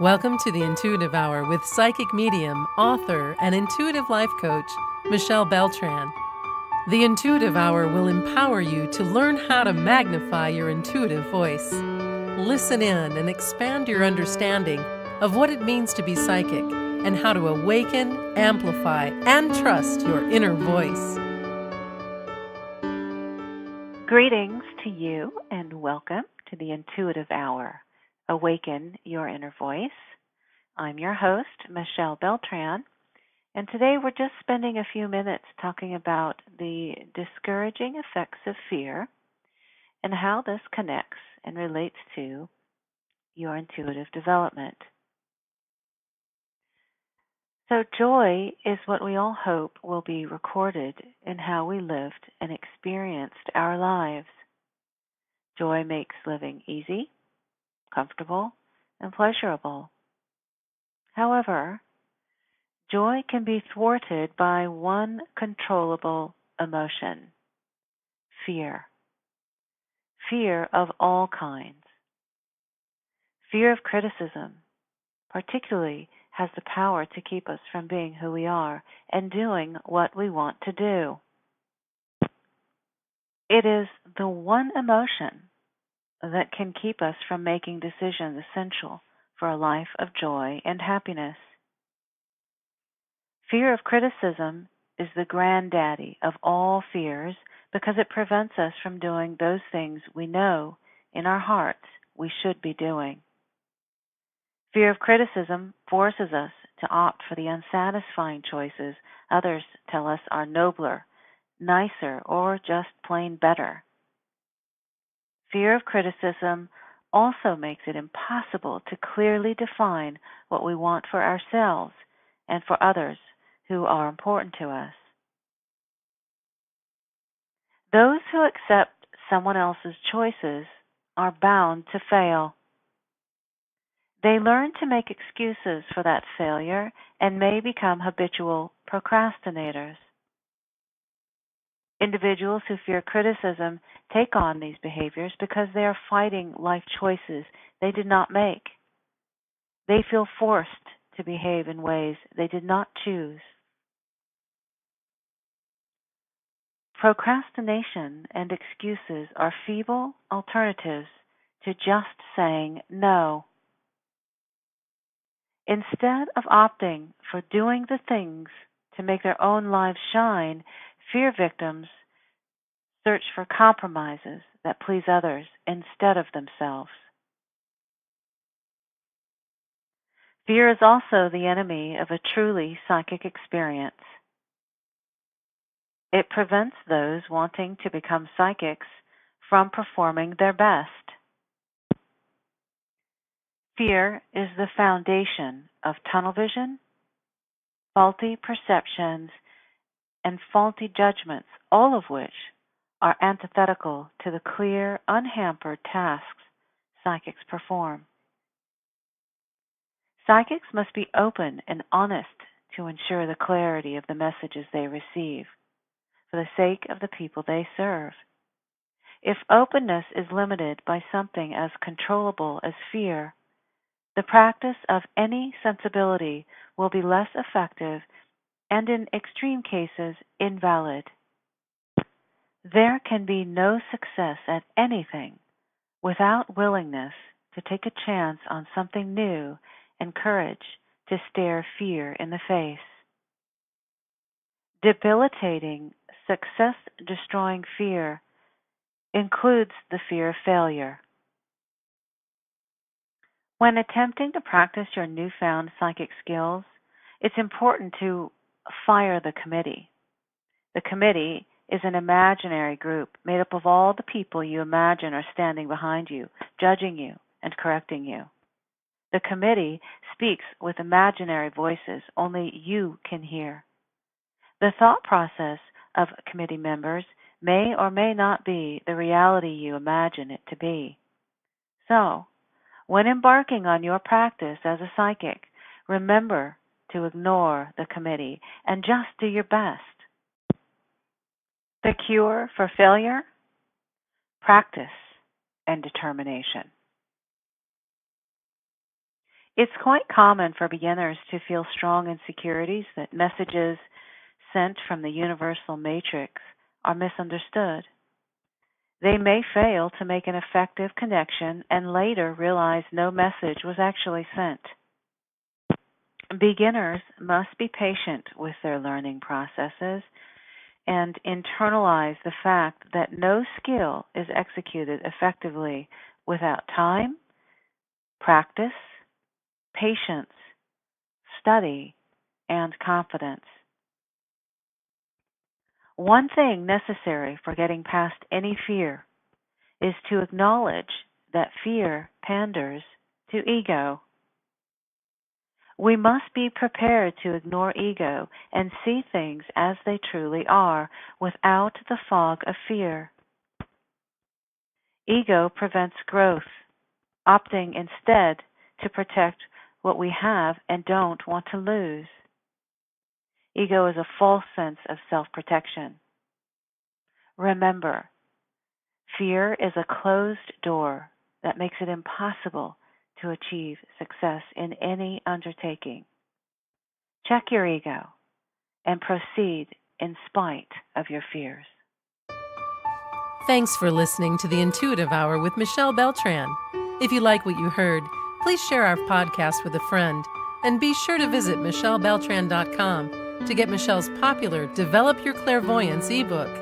Welcome to the Intuitive Hour with psychic medium, author, and intuitive life coach, MICHELLEI Beltran. The Intuitive Hour will empower you to learn how to magnify your intuitive voice. Listen in and expand your understanding of what it means to be psychic and how to awaken, amplify, and trust your inner voice. Greetings to you and welcome to the Intuitive Hour. Awaken Your Inner Voice. I'm your host, MICHELLEI Beltran, and today we're just spending a few minutes talking about the discouraging effects of fear and how this connects and relates to your intuitive development. So joy is what we all hope will be recorded in how we lived and experienced our lives. Joy makes living easy, comfortable, and pleasurable. However, joy can be thwarted by one controllable emotion: fear. Fear of all kinds. Fear of criticism, particularly, has the power to keep us from being who we are and doing what we want to do. It is the one emotion that can keep us from making decisions essential for a life of joy and happiness. Fear of criticism is the granddaddy of all fears because it prevents us from doing those things we know in our hearts we should be doing. Fear of criticism forces us to opt for the unsatisfying choices others tell us are nobler, nicer, or just plain better. Fear of criticism also makes it impossible to clearly define what we want for ourselves and for others who are important to us. Those who accept someone else's choices are bound to fail. They learn to make excuses for that failure and may become habitual procrastinators. Individuals who fear criticism take on these behaviors because they are fighting life choices they did not make. They feel forced to behave in ways they did not choose. Procrastination and excuses are feeble alternatives to just saying no. Instead of opting for doing the things to make their own lives shine, fear victims search for compromises that please others instead of themselves. Fear is also the enemy of a truly psychic experience. It prevents those wanting to become psychics from performing their best. Fear is the foundation of tunnel vision, faulty perceptions, and faulty judgments, all of which are antithetical to the clear, unhampered tasks psychics perform. Psychics must be open and honest to ensure the clarity of the messages they receive, for the sake of the people they serve. If openness is limited by something as controllable as fear, the practice of any sensibility will be less effective and, in extreme cases, invalid. There can be no success at anything without willingness to take a chance on something new and courage to stare fear in the face. Debilitating, success-destroying fear includes the fear of failure. When attempting to practice your newfound psychic skills, it's important to fire the committee. The committee is an imaginary group made up of all the people you imagine are standing behind you, judging you, and correcting you. The committee speaks with imaginary voices only you can hear. The thought process of committee members may or may not be the reality you imagine it to be. So, when embarking on your practice as a psychic, remember to ignore the committee and just do your best. The cure for failure? Practice and determination. It's quite common for beginners to feel strong insecurities that messages sent from the universal matrix are misunderstood. They may fail to make an effective connection and later realize no message was actually sent. Beginners must be patient with their learning processes and internalize the fact that no skill is executed effectively without time, practice, patience, study, and confidence. One thing necessary for getting past any fear is to acknowledge that fear panders to ego. We must be prepared to ignore ego and see things as they truly are without the fog of fear. Ego prevents growth, opting instead to protect what we have and don't want to lose. Ego is a false sense of self-protection. Remember, fear is a closed door that makes it impossible to achieve success in any undertaking. Check your ego and proceed in spite of your fears. Thanks for listening to the Intuitive Hour with Michelle Beltran. If you like what you heard, please share our podcast with a friend, and be sure to visit michellebeltran.com to get Michelle's popular Develop Your Clairvoyance ebook.